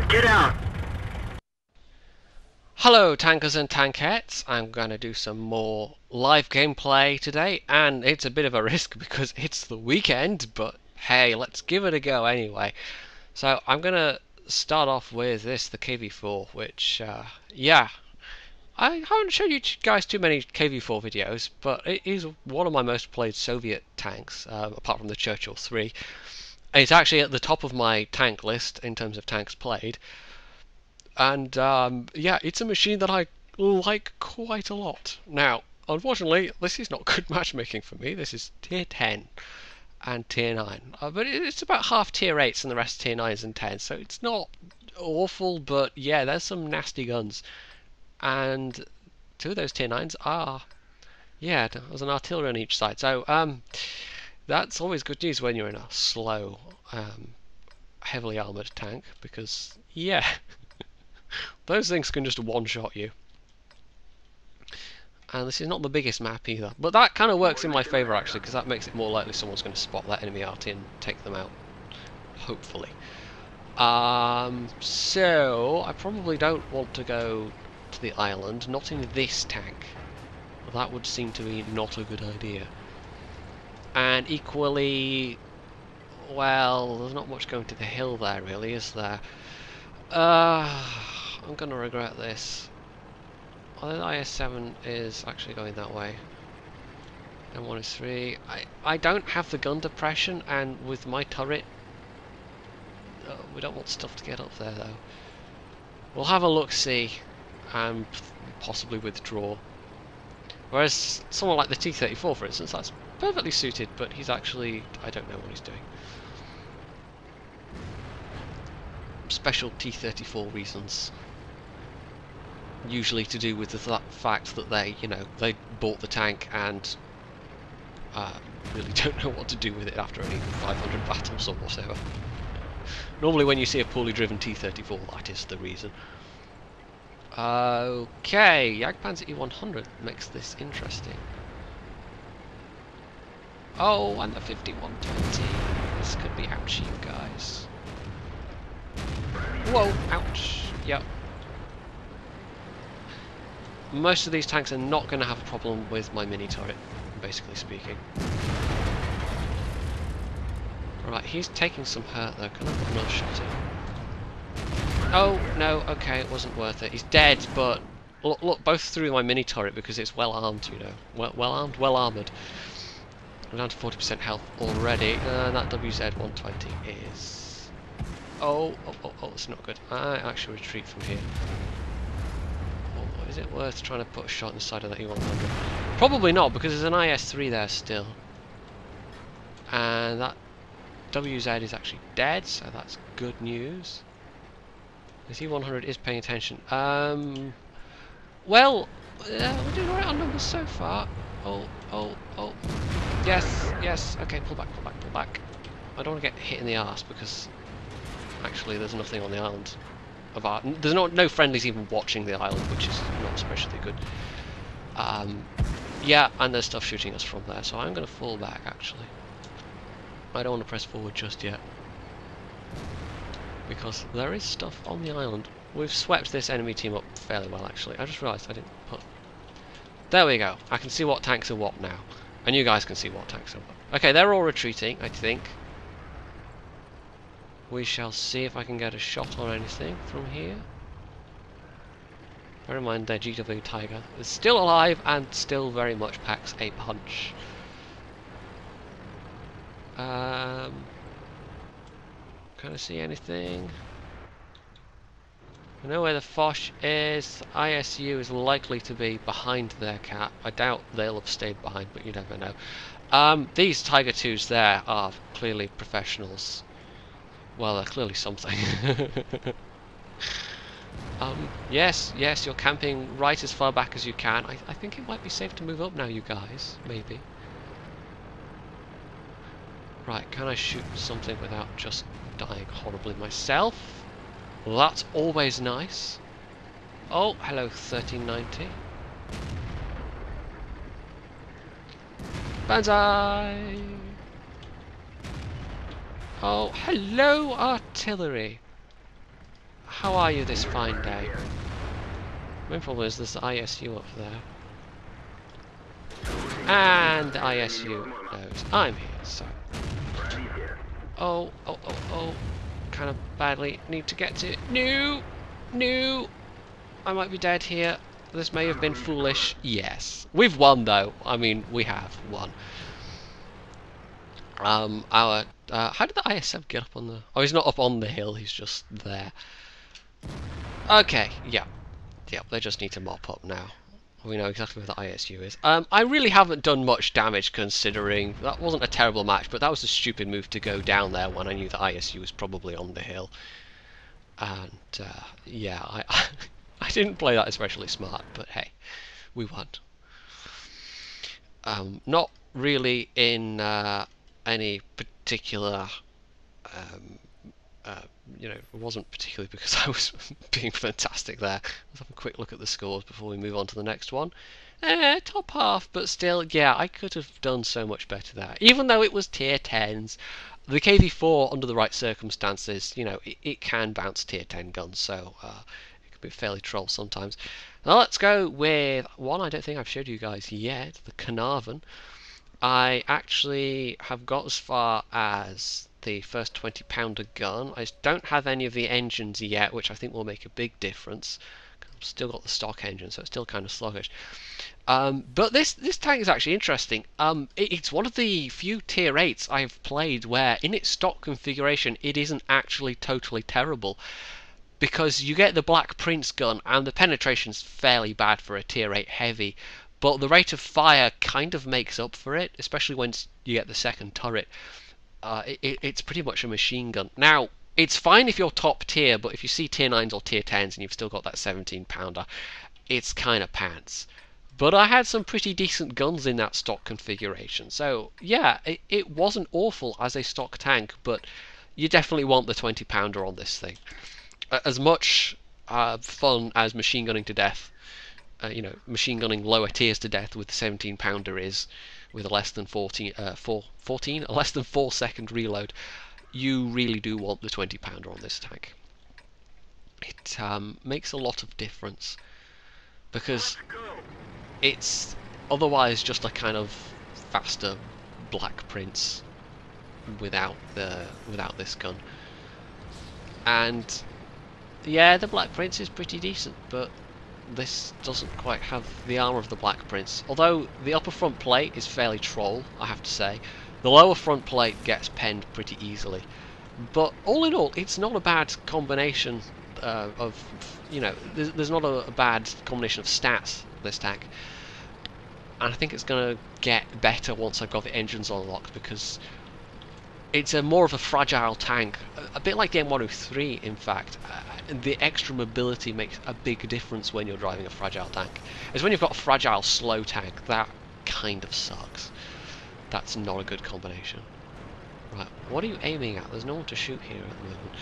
get out! Hello tankers and tankettes, I'm going to do some more live gameplay today, and it's a bit of a risk because it's the weekend, but hey, let's give it a go anyway. So I'm going to start off with this, the KV-4, which, yeah, I haven't shown you guys too many KV-4 videos, but it is one of my most played Soviet tanks, apart from the Churchill 3. It's actually at the top of my tank list in terms of tanks played. And yeah, it's a machine that I like quite a lot. Now, unfortunately, this is not good matchmaking for me. This is tier 10 and tier 9. But it's about half tier 8s and the rest tier 9s and 10s. So it's not awful, but yeah, there's some nasty guns. And two of those tier 9s are, yeah, there's an artillery on each side. So that's always good news when you're in a slow, heavily armoured tank. Because, yeah. Those things can just one-shot you. And this is not the biggest map either. But that kind of works in my favour actually, because that makes it more likely someone's going to spot that enemy RT and take them out. Hopefully. So, I probably don't want to go to the island, not in this tank. That would seem to be not a good idea. And equally, well, there's not much going to the hill there really, is there? I'm going to regret this. Although the IS-7 is actually going that way. M1 is 3. I don't have the gun depression, and with my turret, we don't want stuff to get up there though. We'll have a look-see and possibly withdraw. Whereas someone like the T-34, for instance, that's perfectly suited, but he's actually, I don't know what he's doing. Special T-34 reasons. Usually to do with the fact that they, you know, they bought the tank and really don't know what to do with it after only 500 battles or whatever. Normally when you see a poorly driven T-34, that is the reason. Okay, Jagdpanzer E100 makes this interesting. Oh, and the 5120. This could be ouchy, you guys. Whoa, ouch. Yep. Most of these tanks are not going to have a problem with my mini turret, basically speaking. Right, he's taking some hurt though. Can I put another shot in? Oh, no, okay, it wasn't worth it. He's dead, but look, both through my mini turret because it's well armed, you know. Well armed, well armoured. I'm down to 40% health already. That WZ-120 is... Oh, it's not good. I actually retreat from here. Is it worth trying to put a shot in the side of that E100? Probably not, because there's an IS-3 there still. And that WZ is actually dead, so that's good news. This E100 is paying attention. Well, we're doing alright on numbers so far. Oh. Yes. Okay, pull back. I don't want to get hit in the arse, because actually there's nothing on the island. There's no friendlies even watching the island, which is not especially good. Yeah, and there's stuff shooting us from there, so I'm going to fall back actually. I don't want to press forward just yet, because there is stuff on the island. We've swept this enemy team up fairly well actually. I just realised I didn't put... There we go. I can see what tanks are what now, and you guys can see what tanks are what. Okay, they're all retreating, I think. We shall see if I can get a shot on anything from here. Bear in mind their GW Tiger is still alive and still very much packs a punch. Can I see anything? I know where the Foch is. ISU is likely to be behind their cat. I doubt they'll have stayed behind, but you never know. These Tiger 2s there are clearly professionals. Well, they're clearly something. Yes, you're camping right as far back as you can. I think it might be safe to move up now, you guys. Maybe. Right, can I shoot something without just dying horribly myself? Well, that's always nice. Oh, hello, 1390. Banzai! Oh, hello, artillery! how are you this fine day? Main problem is there's the ISU up there. And the ISU knows I'm here, so... Oh. Kind of badly need to get to it. No! I might be dead here. This may have been foolish. Yes. We've won, though. I mean, we have won. How did the IS-7 get up on the... Oh, he's not up on the hill, he's just there. Okay, yeah. Yep, they just need to mop up now. We know exactly where the ISU is. I really haven't done much damage considering that wasn't a terrible match, but that was a stupid move to go down there when I knew the ISU was probably on the hill. And yeah, I didn't play that especially smart, but hey, we won. Not really in any particular, you know, it wasn't particularly because I was being fantastic there. Let's have a quick look at the scores before we move on to the next one. Top half, but still, yeah, I could have done so much better there. Even though it was tier 10s, the KV-4, under the right circumstances, you know, it can bounce tier 10 guns, so it can be fairly troll sometimes. Now let's go with one I don't think I've showed you guys yet, the Caernarvon. I actually have got as far as the first 20-pounder gun. I don't have any of the engines yet, which I think will make a big difference. I've still got the stock engine, so it's still kind of sluggish. But this tank is actually interesting. It's one of the few tier 8s I've played where, in its stock configuration, it isn't actually totally terrible. Because you get the Black Prince gun, and the penetration's fairly bad for a tier 8 heavy. But the rate of fire kind of makes up for it, especially once you get the second turret. It's pretty much a machine gun. Now, it's fine if you're top tier, but if you see tier 9s or tier 10s and you've still got that 17-pounder, it's kind of pants. But I had some pretty decent guns in that stock configuration. So, yeah, it wasn't awful as a stock tank, but you definitely want the 20-pounder on this thing. As much fun as machine gunning to death, you know, machine gunning lower tiers to death with the 17-pounder is, with a less than 4-second reload, you really do want the 20-pounder on this tank. It makes a lot of difference because it's otherwise just a kind of faster Black Prince without this gun. And yeah, the Black Prince is pretty decent, but this doesn't quite have the armour of the Black Prince. Although the upper front plate is fairly troll, I have to say. The lower front plate gets penned pretty easily. But all in all, it's not a bad combination of, you know, there's not a bad combination of stats, this tank. And I think it's going to get better once I've got the engines unlocked, because it's more of a fragile tank, a bit like the M103 in fact. The extra mobility makes a big difference when you're driving a fragile tank. It's when you've got a fragile slow tank, that kind of sucks. That's not a good combination. Right, what are you aiming at? There's no one to shoot here at the moment.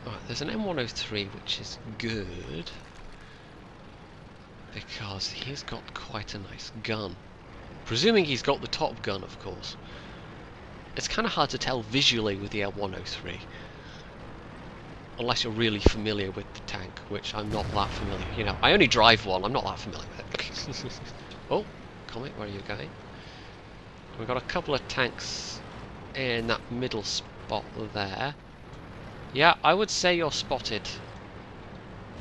Right, there's an M103 which is good, because he's got quite a nice gun. Presuming he's got the top gun, of course. It's kind of hard to tell visually with the L103. Unless you're really familiar with the tank, which I'm not that familiar. You know, I only drive one, I'm not that familiar with it. Oh, Comet, where are you going? We've got a couple of tanks in that middle spot there. Yeah, I would say you're spotted.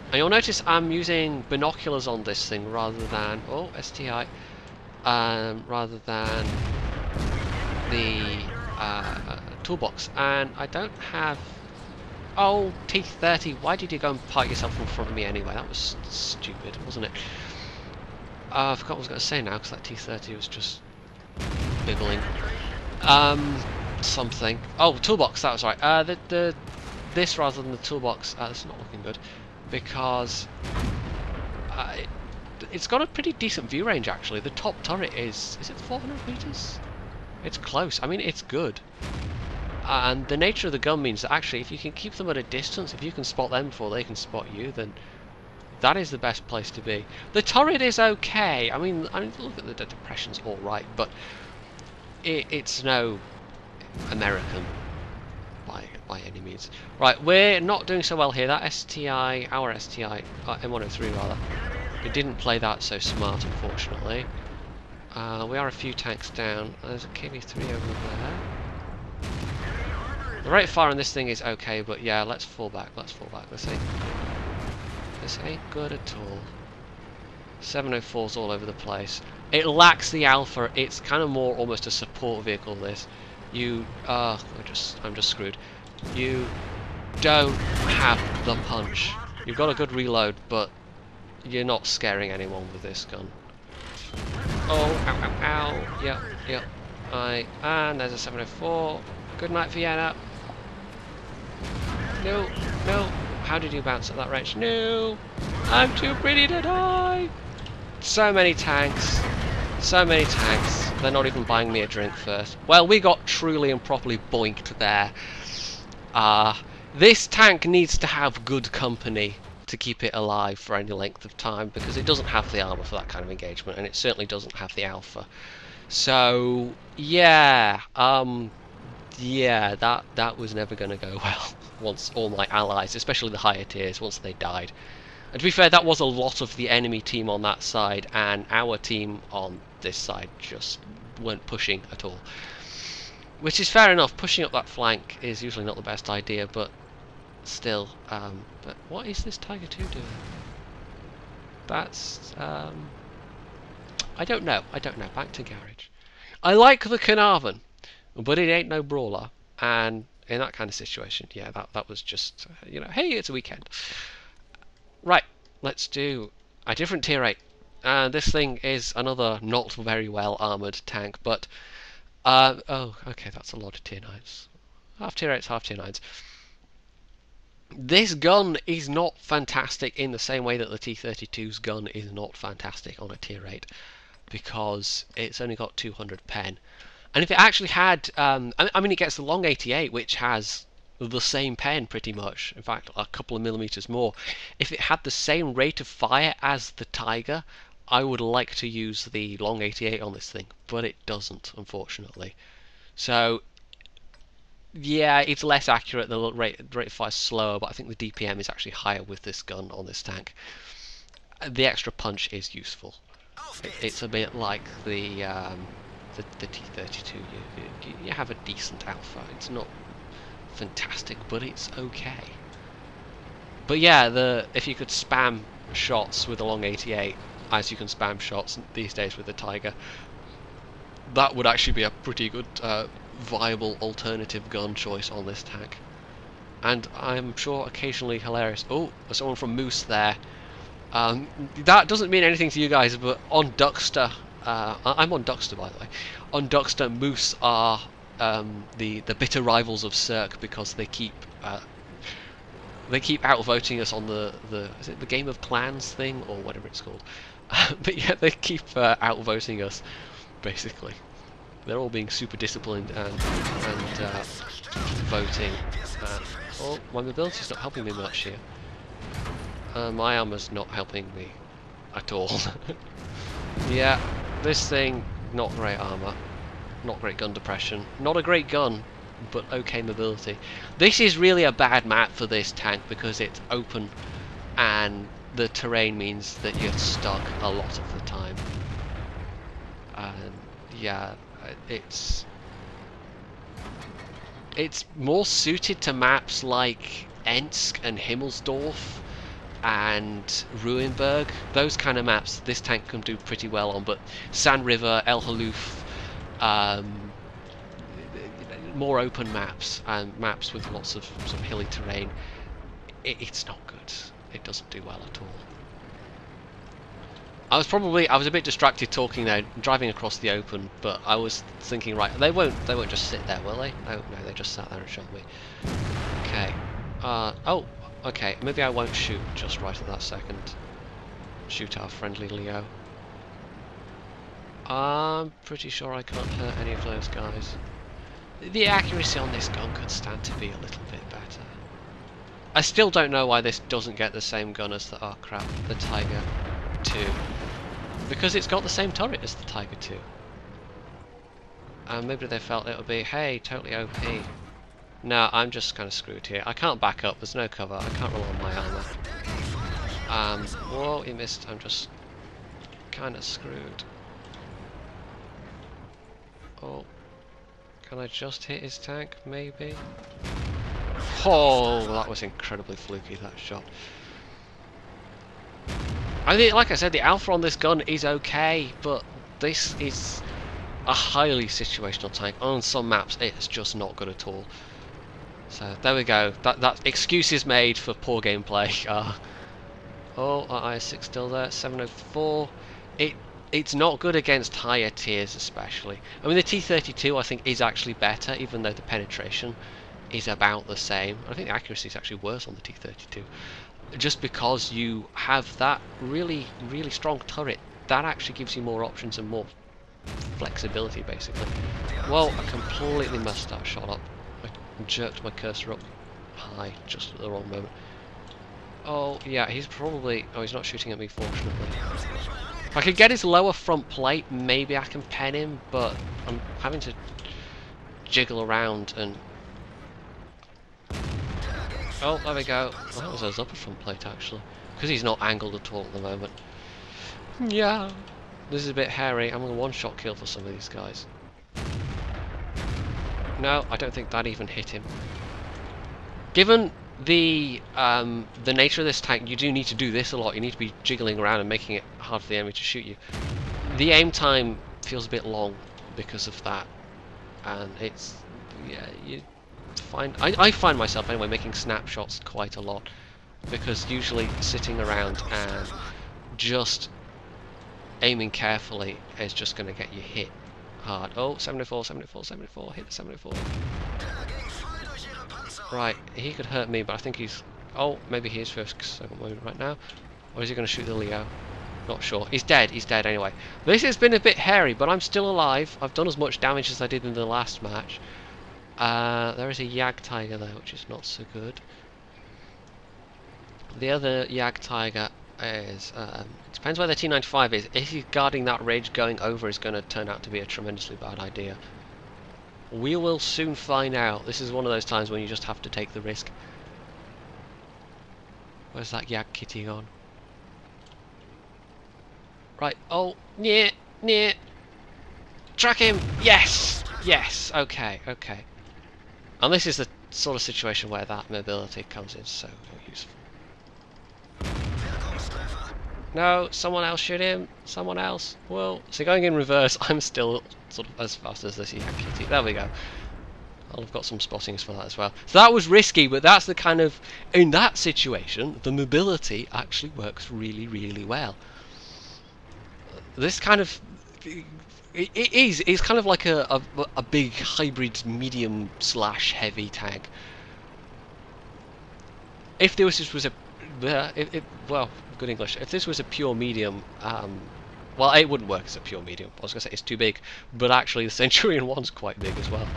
And you'll notice I'm using binoculars on this thing rather than... Oh, STI. Rather than the toolbox, and I don't have... Oh, T30, why did you go and park yourself in front of me anyway? That was stupid, wasn't it? I forgot what I was going to say now, because that T30 was just bibbling. Something. Oh, toolbox, that was right. This rather than the toolbox, that's not looking good, because it's got a pretty decent view range actually. The top turret is it 400 meters? It's close. I mean, it's good. And the nature of the gun means that actually, if you can keep them at a distance, if you can spot them before they can spot you, then that is the best place to be. The turret is okay. I mean, look at the depression's all right, but it's no American like by any means. Right, we're not doing so well here. That STI, our STI, M103 rather, it didn't play that so smart, unfortunately. We are a few tanks down. There's a KV-3 over there. The rate of fire on this thing is okay, but yeah, let's fall back. Let's fall back. This ain't good at all. 704's all over the place. It lacks the alpha. It's kind of more almost a support vehicle. This, I'm just screwed. You don't have the punch. You've got a good reload, but you're not scaring anyone with this gun. Oh, ow, ow, ow. Yep, yep. And there's a 704. Good night, Vienna. No, no. How did you bounce at that range? No! I'm too pretty to die! So many tanks. So many tanks. They're not even buying me a drink first. Well, we got truly and properly boinked there. This tank needs to have good company to keep it alive for any length of time, because it doesn't have the armor for that kind of engagement, and it certainly doesn't have the alpha. So yeah, yeah, that was never going to go well once all my allies, especially the higher tiers, once they died. And to be fair, that was a lot of the enemy team on that side, and our team on this side just weren't pushing at all. Which is fair enough. Pushing up that flank is usually not the best idea, but still. But what is this Tiger 2 doing? That's I don't know. I don't know. Back to garage. I like the Caernarvon, but it ain't no brawler. And in that kind of situation, yeah, that was just you know, hey, it's a weekend. Right, let's do a different tier 8. And this thing is another not very well armoured tank, but oh, okay, that's a lot of tier 9s. Half tier 8s, half tier 9s. This gun is not fantastic in the same way that the T-32's gun is not fantastic on a tier 8, because it's only got 200 pen. And if it actually had, I mean, it gets the long 88, which has the same pen pretty much, in fact a couple of millimeters more. If it had the same rate of fire as the Tiger, I would like to use the long 88 on this thing, but it doesn't, unfortunately. So yeah, it's less accurate, the rate of fire is slower, but I think the DPM is actually higher with this gun on this tank. The extra punch is useful. It's a bit like the T-32. You have a decent alpha. It's not fantastic, but it's okay. But yeah, if you could spam shots with a long 88, as you can spam shots these days with the Tiger, that would actually be a pretty good viable alternative gun choice on this tank. And I'm sure occasionally hilarious. Oh, there's someone from Moose there. That doesn't mean anything to you guys, but on Duckster, I'm on Duckster by the way. On Duckster, Moose are the bitter rivals of Cirque, because they keep outvoting us on the is it the Game of Clans thing or whatever it's called. But yeah, they keep outvoting us basically. They're all being super disciplined and voting. Oh, my mobility's not helping me much here. My armor's not helping me at all. Yeah, this thing, not great armor, not great gun depression, not a great gun, but okay mobility. This is really a bad map for this tank because it's open and the terrain means that you're stuck a lot of the time. And yeah, it's more suited to maps like Ensk and Himmelsdorf and Ruinberg. Those kind of maps this tank can do pretty well on, but Sand River, El Haluf, more open maps and maps with lots of sort of hilly terrain, it's not good. It doesn't do well at all. I was a bit distracted talking there, driving across the open, but I was thinking, right, they won't just sit there, will they? No, they just sat there and shot me. Okay. Oh, okay, maybe I won't shoot just right at that second. Shoot our friendly Leo. I'm pretty sure I can't hurt any of those guys. The accuracy on this gun could stand to be a little bit better. I still don't know why this doesn't get the same gun as the, oh crap, the Tiger 2. Because it's got the same turret as the Tiger 2. And maybe they felt it would be, hey, totally OP. No, I'm just kind of screwed here. I can't back up. There's no cover. I can't rely on my armor. Whoa, he missed. I'm just kind of screwed. Oh, can I just hit his tank? Maybe. Oh, that was incredibly fluky, that shot. I think, like I said, the alpha on this gun is okay, but this is a highly situational tank. On some maps, it's just not good at all. So there we go. That excuse is made for poor gameplay. Oh, our IS-6 still there. 704. It's not good against higher tiers, especially. I mean, the T-32 I think is actually better, even though the penetration is about the same. I think the accuracy is actually worse on the T-32, just because you have that really strong turret. That actually gives you more options and more flexibility, basically. Well, I completely messed that shot up. I jerked my cursor up high just at the wrong moment. Oh, yeah, he's probably... Oh, he's not shooting at me, fortunately. If I could get his lower front plate, maybe I can pen him, but I'm having to jiggle around and... Oh, there we go. Oh, that was his upper front plate, actually. Because he's not angled at all at the moment. Yeah. This is a bit hairy. I'm going to one-shot kill for some of these guys. No, I don't think that even hit him. Given the nature of this tank, you do need to do this a lot. You need to be jiggling around and making it hard for the enemy to shoot you. The aim time feels a bit long because of that, and it's... yeah, you find... I find myself, anyway, making snapshots quite a lot, because usually sitting around and just aiming carefully is just going to get you hit hard. Oh, 74, 74, 74, hit the 74. Right, he could hurt me, but I think he's... Oh, maybe he is first moment right now. Or is he going to shoot the Leo? Not sure. He's dead anyway. This has been a bit hairy, but I'm still alive. I've done as much damage as I did in the last match. There is a Yag Tiger there, which is not so good. The other Yag Tiger is... it depends where the T95 is. If he's guarding that ridge, going over is going to turn out to be a tremendously bad idea. We will soon find out. This is one of those times when you just have to take the risk. Where's that Yak kitty gone? Right, oh, near. Track him! Yes! Yes, okay. And this is the sort of situation where that mobility comes in so useful. No, someone else shoot him. Someone else. Well, so going in reverse, I'm still sort of as fast as this Yak kitty. There we go. I've got some spottings for that as well. So that was risky, but that's the kind of... In that situation, the mobility actually works really well. This kind of... It's kind of like a big hybrid medium / heavy tank. If this was a... well, good English. If this was a pure medium... well, it wouldn't work as a pure medium. I was going to say it's too big, but actually the Centurion one's quite big as well.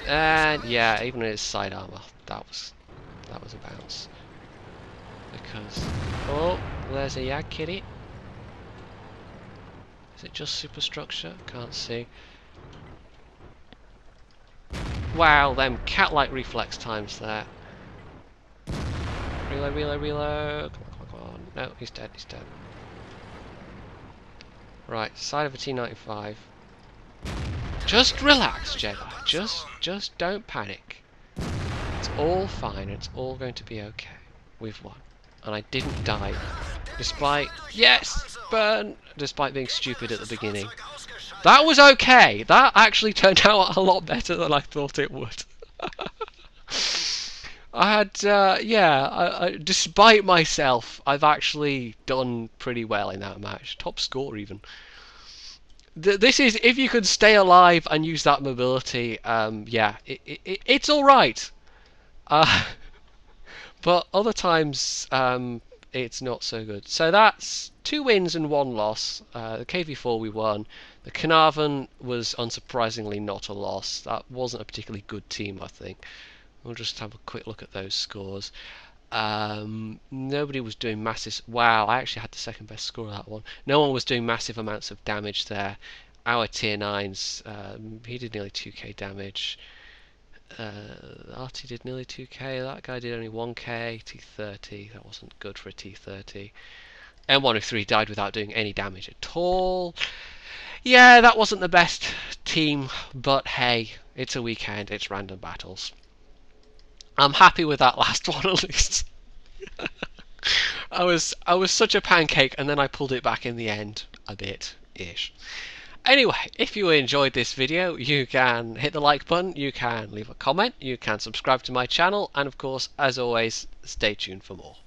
And yeah, even in its side armor, that was a bounce. Because oh, there's a Yag kitty. Is it just superstructure? Can't see. Wow, them cat-like reflex times there. Reload. Come on. No, he's dead. Right, side of a T95. Just relax, Jedi. Just don't panic. It's all fine. It's all going to be okay. We've won. And I didn't die. Despite... Yes! Burn! Despite being stupid at the beginning. That was okay! That actually turned out a lot better than I thought it would. I had... yeah, despite myself, I've actually done pretty well in that match. Top score, even. This is, if you could stay alive and use that mobility, yeah, it's alright. But other times, it's not so good. So that's 2 wins and 1 loss. The KV-4 we won. The Caernarvon was unsurprisingly not a loss. That wasn't a particularly good team, I think. We'll just have a quick look at those scores. Nobody was doing massive... Wow, I actually had the second best score of that one. No one was doing massive amounts of damage there. Our tier 9s, he did nearly 2k damage. RT did nearly 2k, that guy did only 1k, T30, that wasn't good for a T30. M103 died without doing any damage at all. Yeah, that wasn't the best team, but hey, it's a weekend, it's random battles. I'm happy with that last one at least. I was such a pancake, and then I pulled it back in the end a bit-ish. Anyway, if you enjoyed this video, you can hit the like button, you can leave a comment, you can subscribe to my channel, and of course, as always, stay tuned for more.